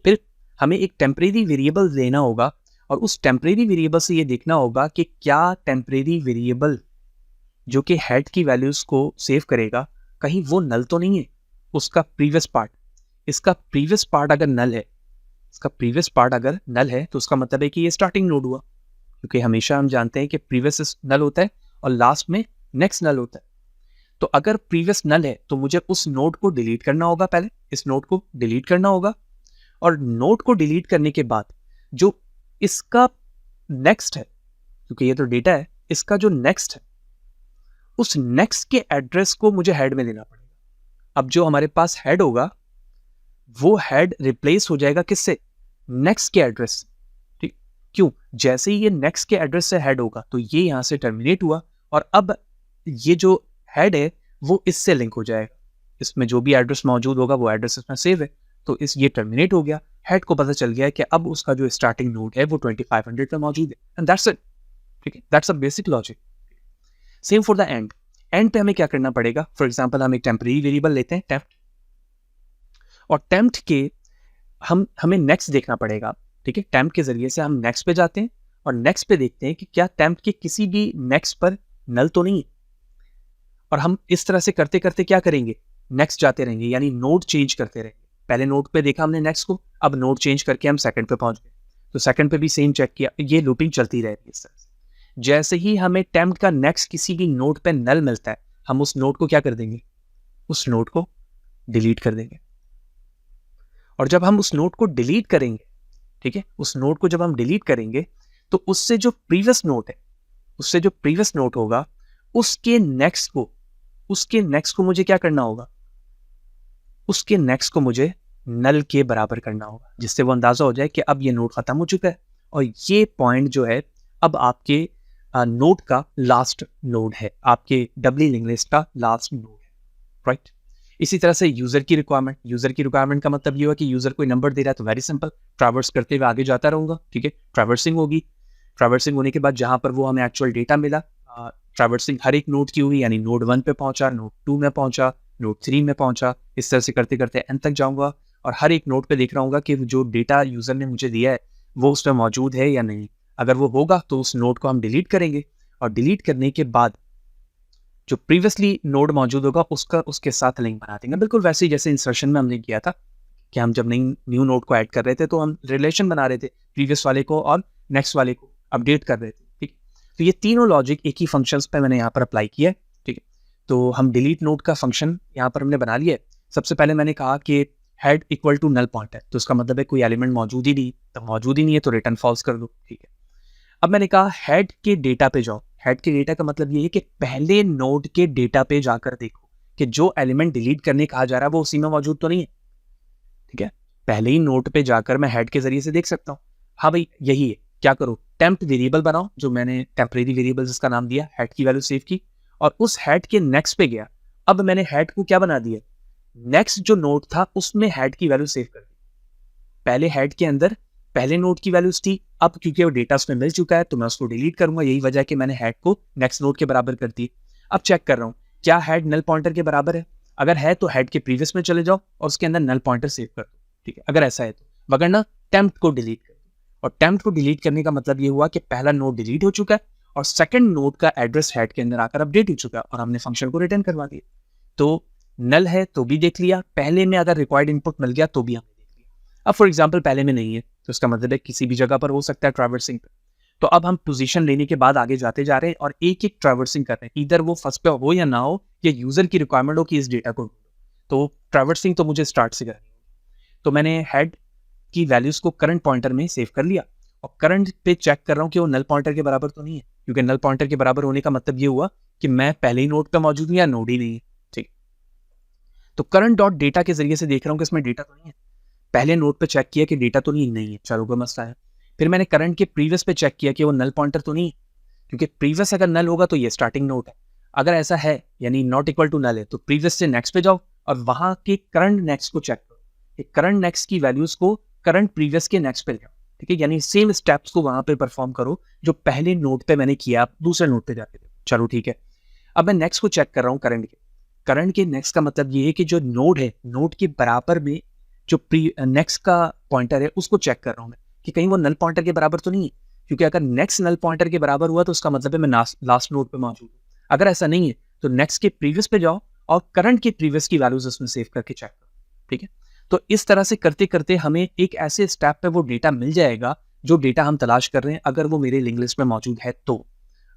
फिर हमें एक टेम्परेरी वेरिएबल लेना होगा और उस टेम्परेरी वेरिएबल से ये देखना होगा कि क्या टेम्परेरी वेरिएबल जो कि हेड की वैल्यूज को सेव करेगा कहीं वो नल तो नहीं है, उसका प्रीवियस पार्ट, इसका प्रीवियस पार्ट अगर नल है, इसका प्रीवियस पार्ट अगर नल है तो उसका मतलब है कि ये स्टार्टिंग नोड हुआ, क्योंकि हमेशा हम जानते हैं कि प्रीवियस नल होता है और लास्ट में नेक्स्ट नल होता है। तो अगर प्रीवियस नल है तो मुझे उस नोड को डिलीट करना होगा, पहले इस नोड को डिलीट करना होगा, और नोड को डिलीट करने के बाद जो इसका नेक्स्ट है, क्योंकि ये तो डेटा है, इसका जो नेक्स्ट है उस नेक्स्ट के एड्रेस को मुझे हेड में लेना पड़ेगा। अब जो हमारे पास हेड होगा वो हेड रिप्लेस हो जाएगा किससे, नेक्स्ट के एड्रेस से, ठीक। क्यों, जैसे ही ये नेक्स्ट के एड्रेस से हेड होगा तो ये यहां से टर्मिनेट हुआ और अब ये जो हेड है वो इससे लिंक हो जाएगा, इसमें जो भी एड्रेस मौजूद होगा वो एड्रेस इसमें सेव है, तो इस ये टर्मिनेट हो गया। हेड को पता चल गया कि अब उसका जो स्टार्टिंग नोड है वो 2500 पे मौजूद है, एंड दैट्स इट, ठीक है। That's a basic logic. Same for the end. And पे हमें क्या करना पड़ेगा, फॉर एग्जांपल हम एक टेम्परेरी वेरिएबल लेते हैं टेम्प, और टेम्प के हमें नेक्स्ट देखना पड़ेगा, ठीक है। टेम्प के जरिए से हम नेक्स्ट पे जाते हैं और नेक्स्ट पे देखते हैं कि क्या टेम्प के किसी भी नेक्स्ट पर नल तो नहीं है, और हम इस तरह से करते करते क्या करेंगे, नेक्स्ट जाते रहेंगे, यानी नोड चेंज करते रहेंगे। पहले नोड पे देखा हमने नेक्स्ट को, अब नोड चेंज करके हम सेकंड पे पहुंच गए, तो सेकंड पे भी सेम चेक किया, ये लूपिंग चलती रहेगी इस तरह से। जैसे ही हमें टेम्प का नेक्स्ट किसी भी नोड पे नल मिलता है, हम उस नोड को क्या कर देंगे, उस नोड को डिलीट कर देंगे। और जब हम उस नोड को डिलीट करेंगे, ठीक है, उस नोड को जब हम डिलीट करेंगे तो उससे जो प्रीवियस नोड है, उससे जो प्रीवियस नोड होगा उसके नेक्स्ट को मुझे क्या करना होगा, उसके नेक्स्ट को मुझे नल के बराबर करना होगा, जिससे वो अंदाजा हो जाए कि अब ये नोड खत्म हो चुका है और ये पॉइंट जो है अब आपके नोड का लास्ट नोड है, आपके डबली लिंक्ड लिस्ट का लास्ट नोड है, राइट। इसी तरह से यूजर की रिक्वायरमेंट का मतलब ये हुआ कि यूजर कोई नंबर दे रहा है तो वेरी सिंपल, ट्रैवर्स करते हुए आगे जाता रहूंगा, ठीक है। ट्रैवर्सिंग होगी, ट्रैवर्सिंग होने के बाद जहां पर वो हमें एक्चुअल डेटा मिला, ट्रैवर्सिंग हर एक नोड की हुई, यानी नोड 1 पे पहुंचा, नोड 2 में पहुंचा, नोड 3 में पहुंचा, इस तरह से करते करते एन तक जाऊंगा और हर एक नोड पे देख रहा हूँ कि जो डेटा यूजर ने मुझे दिया है वो उसमें मौजूद है या नहीं। अगर वो होगा तो उस नोड को हम डिलीट करेंगे, और डिलीट करने के बाद जो प्रीवियसली नोड मौजूद होगा उसके साथ लिंक बना देंगे, बिल्कुल वैसे ही जैसे इंसर्शन में हमने किया था कि हम जब न्यू नोड को ऐड कर रहे थे तो हम रिलेशन बना रहे थे प्रीवियस वाले को और नेक्स्ट वाले को अपडेट कर रहे थे, ठीक। तो ये तीनों लॉजिक एक ही फंक्शंस पे मैंने यहाँ पर अप्लाई किया है, ठीक है। तो हम डिलीट नोड का फंक्शन यहाँ पर हमने बना लिया है। सबसे पहले मैंने कहा कि head equal to null point है, तो उसका मतलब है कोई एलिमेंट मौजूद ही नहीं, तब मौजूद ही नहीं है तो रिटर्न फॉल्स कर दो, ठीक है। अब मैंने कहा हेड के डेटा पे जाओ, हेड के डेटा का मतलब ये है कि पहले नोड के डेटा पे जाकर देखो कि जो एलिमेंट डिलीट करने कहा जा रहा है वो उसी में मौजूद तो नहीं है, ठीक है। पहले ही नोड पे जाकर मैं हेड के जरिए से देख सकता हूँ, हाँ भाई यही है, क्या करो, टेम्प वेरिएबल बनाओ, जो मैंने टेम्परेरी वेरिएबल जिसका नाम दिया, हेड की वैल्यू सेव की, और उस हेड के नेक्स्ट पे गया। अब मैंने हेड को क्या बना दिया, नेक्स्ट जो नोड था उसमें हेड की वैल्यू सेव कर दी। पहले हेड के अंदर पहले नोड की वैल्यूज थी, अब क्योंकि वो डेटा उसमें मिल चुका है तो मैं उसको डिलीट करूंगा, यही वजह है कि मैंने हेड को नेक्स्ट नोड के बराबर कर दी। अब चेक कर रहा हूं क्या हेड नल पॉइंटर के बराबर है, अगर है तो हेड के प्रीवियस में चले जाओ और उसके अंदर नल पॉइंटर सेव कर दो, ठीक है, अगर ऐसा है तो, वगरना टेम्प को डिलीट कर दो। और टेम्प को डिलीट करने का मतलब ये हुआ कि पहला नोड डिलीट हो चुका है और सेकंड नोड का एड्रेस हेड के अंदर आकर अपडेट हो चुका है और हमने फंक्शन को रिटर्न करवा दिया। तो नल है तो भी देख लिया, पहले में अगर रिक्वायर्ड इनपुट मिल गया तो भी हमने देख लिया। अब फॉर एग्जाम्पल पहले में नहीं है तो इसका मतलब है किसी भी जगह पर हो सकता है ट्रैवर्सिंग पे, तो अब हम पोजीशन लेने के बाद आगे जाते जा रहे हैं और एक एक ट्रैवर्सिंग कर रहे हैं, इधर वो फर्स्ट पे हो या ना हो, या यूजर की रिक्वायरमेंट हो कि इस डेटा को, तो ट्रैवर्सिंग तो मुझे स्टार्ट से करनी होगी। तो मैंने हेड की वैल्यूज को करंट पॉइंटर में सेव कर लिया और करंट पे चेक कर रहा हूँ कि वो नल पॉइंटर के बराबर तो नहीं है, क्योंकि नल पॉइंटर के बराबर होने का मतलब ये हुआ कि मैं पहले ही नोड पे मौजूद हूँ या नोड ही नहीं है, ठीक। तो करंट डॉट डेटा के जरिए से देख रहा हूँ कि इसमें डेटा तो नहीं है, पहले नोड पे चेक किया कि डेटा तो नहीं है, चलो कोई मसला है। फिर मैंने करंट के प्रीवियस पे चेक किया कि वो नल पॉइंटर तो नहीं है, क्योंकि प्रीवियस अगर नल होगा तो ये स्टार्टिंग नोड है, अगर ऐसा है यानी नॉट इक्वल टू नल है तो प्रीवियस से नेक्स्ट पे जाओ और वहां के करंट नेक्स्ट को चेक करो, करंट नेक्स्ट की वैल्यूज को करंट प्रीवियस के नेक्स्ट पे जाओ, ठीक है, यानी सेम स्टेप्स को वहाँ पे परफॉर्म करो जो पहले नोट पे मैंने किया, आप दूसरे नोट पे जाके देखो। चलो ठीक है, अब मैं नेक्स्ट को चेक कर रहा हूँ करंट के नेक्स्ट का मतलब ये है कि जो नोड है, नोड के बराबर में जो नेक्स्ट का पॉइंटर है उसको चेक कर रहा हूँ मैं कि कहीं वो नल पॉइंटर के बराबर तो नहीं है, क्योंकि अगर नेक्स्ट नल पॉइंटर के बराबर हुआ तो उसका मतलब है मैं लास्ट नोड पे मौजूद हूँ। अगर ऐसा नहीं है तो नेक्स्ट के प्रीवियस पे जाओ और करंट के प्रीवियस की वैल्यूज उसमें सेव करके चेक करो। ठीक है, तो इस तरह से करते करते हमें एक ऐसे स्टेप पे वो डेटा मिल जाएगा जो डेटा हम तलाश कर रहे हैं, अगर वो मेरे लिंक लिस्ट में मौजूद है तो।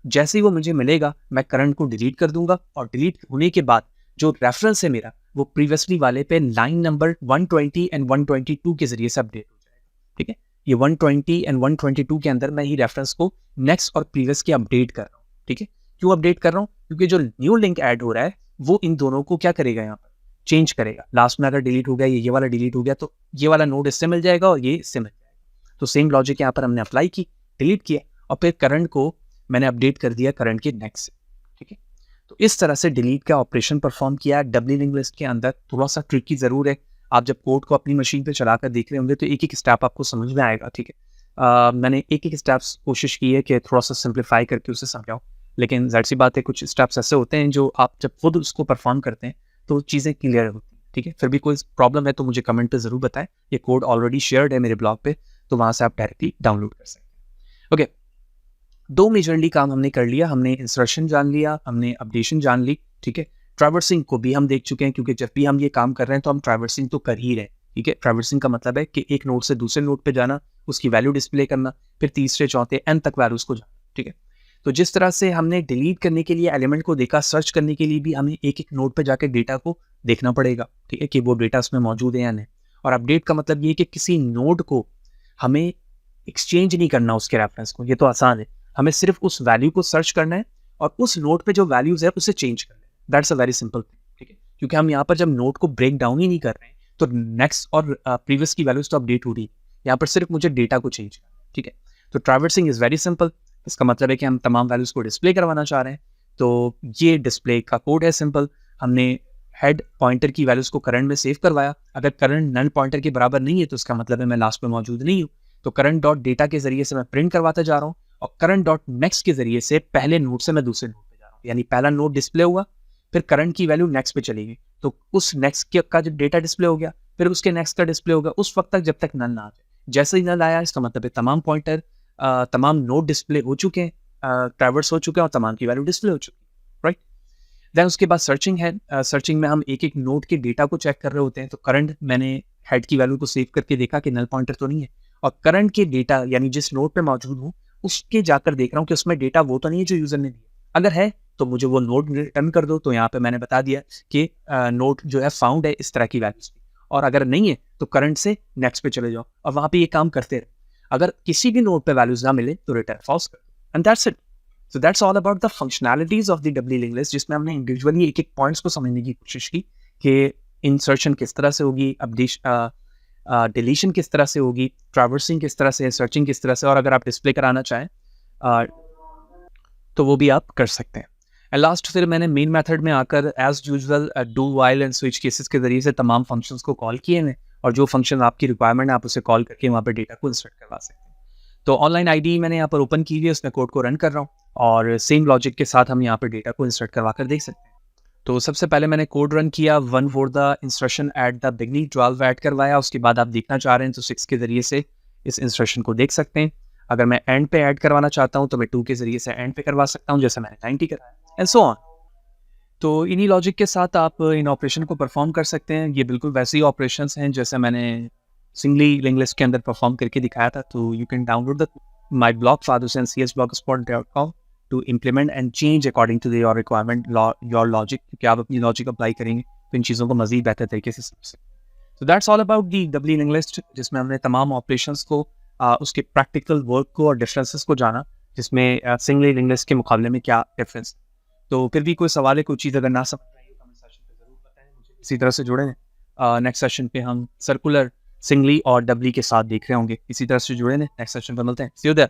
जैसे ही वो मुझे मिलेगा मैं करंट को डिलीट कर दूंगा और डिलीट होने के बाद जो रेफरेंस है मेरा वो प्रीवियसली वाले पे लाइन नंबर 120 एंड 122 के जरिए से अपडेट हो जाएगा। ठीक है, ये 120 एंड 122 के अंदर मैं ही रेफरेंस को नेक्स्ट और प्रीवियस के अपडेट कर रहा हूँ। ठीक है, क्यों अपडेट कर रहा हूँ? क्योंकि जो न्यू लिंक ऐड हो रहा है वो इन दोनों को क्या करेगा, यहाँ पर चेंज करेगा। लास्ट में अगर डिलीट हो गया, ये वाला डिलीट हो गया, तो ये वाला नोड इससे मिल जाएगा और ये इससे मिल जाएगा। तो सेम लॉजिक यहाँ पर हमने अप्लाई की, डिलीट किया और फिर करंट को मैंने अपडेट कर दिया करंट के नेक्स्ट से। ठीक है, तो इस तरह से डिलीट का ऑपरेशन परफॉर्म किया डब्ल्यू लिंक लिस्ट के अंदर। थोड़ा सा ट्रिकी जरूर है, आप जब कोड को अपनी मशीन पे चलाकर देख रहे होंगे तो एक एक स्टेप आपको समझ में आएगा। ठीक है, मैंने एक एक स्टेप्स कोशिश की है कि थोड़ा सा सिंप्लीफाई करके उसे समझाऊं, लेकिन जाहिर सी बात है कुछ स्टेप्स ऐसे होते हैं जो आप जब खुद उसको परफॉर्म करते हैं तो चीज़ें क्लियर होती हैं। ठीक है, फिर भी कोई प्रॉब्लम है तो मुझे कमेंट पे ज़रूर बताएं। ये कोड ऑलरेडी शेयर्ड है मेरे ब्लॉग पे, तो वहाँ से आप डायरेक्टली डाउनलोड कर सकते हैं। ओके, दो मेजरली काम हमने कर लिया, हमने इंसर्शन जान लिया, हमने अपडेशन जान ली। ठीक है, ट्रैवर्सिंग को भी हम देख चुके हैं, क्योंकि जब भी हम ये काम कर रहे हैं तो हम ट्रैवर्सिंग तो कर ही रहे हैं। ठीक है, ट्रैवर्सिंग का मतलब है कि एक नोड से दूसरे नोड पे जाना, उसकी वैल्यू डिस्प्ले करना, फिर तीसरे चौथे एन तक वैल्यूज को जाना। ठीक है, तो जिस तरह से हमने डिलीट करने के लिए एलिमेंट को देखा, सर्च करने के लिए भी हमें एक एक नोड पे जाकर डेटा को देखना पड़ेगा। ठीक है, कि वो डेटा उसमें मौजूद है या नहीं। और अपडेट का मतलब ये है कि किसी नोड को हमें एक्सचेंज नहीं करना उसके रेफरेंस को, ये तो आसान है। हमें सिर्फ उस वैल्यू को सर्च करना है और उस नोड पे जो वैल्यूज है उसे चेंज करना है। That's a very simple thing. ठीक है, क्योंकि हम यहाँ पर जब नोड को ब्रेक डाउन ही नहीं कर रहे हैं तो नेक्स्ट और प्रीवियस की वैल्यूज तो अपडेट हो रही है, यहाँ पर सिर्फ मुझे डेटा को चेंज करना है। ठीक है, तो ट्रैवर्सिंग इज वेरी सिंपल। इसका मतलब है कि हम तमाम वैल्यूज को डिस्प्ले करवाना चाह रहे हैं, तो ये डिस्प्ले का कोड है सिंपल। हमने हेड पॉइंटर की वैल्यूज को करंट में सेव करवाया। अगर करंट नल पॉइंटर के बराबर नहीं है तो इसका मतलब है मैं लास्ट में मौजूद नहीं हूँ। तो करंट डॉट डेटा के जरिए से मैं प्रिंट करवाता जा रहा हूँ और करंट डॉट नेक्स्ट के जरिए से पहले नोड से मैं दूसरे नोड पे जा रहा हूँ। यानी पहला नोड डिस्प्ले हुआ, फिर करंट की वैल्यू नेक्स्ट पे चली गई, तो उस नेक्स्ट का जब डेटा डिस्प्ले हो गया, फिर उसके नेक्स्ट का डिस्प्ले होगा उस वक्त तक जब तक नल ना आ जाए। जैसे ही नल आया, इसका मतलब है तमाम पॉइंटर, तमाम नोड डिस्प्ले हो चुके हैं, ट्रैवर्स हो चुके हैं और तमाम की वैल्यू डिस्प्ले हो चुकी है। राइट, देन उसके बाद सर्चिंग है। सर्चिंग में हम एक एक नोड के डेटा को चेक कर रहे होते हैं। तो करंट मैंने हेड की वैल्यू को सेव करके देखा कि नल पॉइंटर तो नहीं है, और करंट के डेटा यानी जिस नोड पे मौजूद हूँ उसके जाकर देख रहा हूँ कि उसमें डेटा वो तो नहीं है जो यूजर ने दिया। अगर है तो मुझे वो नोड रिटर्न कर दो। तो यहाँ पे मैंने बता दिया कि नोड जो है फाउंड है इस तरह की वैल्यूज, और अगर नहीं है तो करंट से नेक्स्ट पे चले जाओ और वहां पे ये काम करते रहे। अगर किसी भी नोड पे वैल्यूज ना मिले तो रिटर्न फॉल्स कर दो, and that's it. So that's all about the functionalities of the doubly linked list, जिसमें हमने इंडिविजुअली एक एक पॉइंट्स को समझने की कोशिश की कि इंसर्शन किस तरह से होगी, डिलीशन किस तरह से होगी, ट्रैवर्सिंग किस तरह से, सर्चिंग किस तरह से, और अगर आप डिस्प्ले कराना चाहें तो वो भी आप कर सकते हैं। एंड लास्ट फिर मैंने मेन मेथड में आकर as usual do while and switch cases के जरिए से तमाम फंक्शंस को कॉल किए हैं, और जो फंक्शन आपकी रिक्वायरमेंट है आप उसे कॉल करके वहाँ पर डेटा को इंसर्ट करवा सकते हैं। तो ऑनलाइन आईडी मैंने यहाँ पर ओपन की हुई है, उसमें कोड को रन कर रहा हूँ और सेम लॉजिक के साथ हम यहाँ पर डेटा को इंसर्ट करवा कर देख सकते हैं। तो सबसे पहले मैंने कोड रन किया 1 for the instruction at the beginning, 12 add करवाया। उसके बाद आप देखना चाह रहे हैं तो 6 के जरिए से इस इंस्ट्रक्शन को देख सकते हैं। अगर मैं एंड पे ऐड करवाना चाहता हूँ तो मैं 2 के जरिए से एंड पे करवा सकता हूँ, जैसे मैंने 90 कराया, एंड सो ऑन। तो इन्हीं लॉजिक के साथ आप इन ऑपरेशन को परफॉर्म कर सकते हैं। ये बिल्कुल वैसे ही ऑपरेशंस हैं जैसे मैंने सिंगली लिंक लिस्ट के अंदर परफॉर्म करके दिखाया था। तो you can download the my blog fadusencsblogspot.com to implement and change according to your requirement, your logic, क्योंकि आप अपनी लॉजिक अप्लाई करेंगे तो इन चीज़ों को मज़ीद बेहतर तरीके से समझ सकते हैं। तो that's all about the W link list, जिसमें हमने तमाम ऑपरेशंस को, उसके प्रैक्टिकल वर्क को और डिफरेंसेस को जाना, जिसमें सिंगली लिंक लिस्ट के मुकाबले में क्या डिफरेंस। तो फिर भी कोई सवाल है, कोई चीज़ अगर ना समझ आई हो कमेंट सेक्शन पे ज़रूर बताएं मुझे। इसी तरह से जुड़े हैं, नेक्स्ट सेशन पे हम सर्कुलर, सिंगली और डबली के साथ देख रहे होंगे। इसी तरह से जुड़े हैं, नेक्स्ट सेशन पर मिलते हैं। सी यू देयर।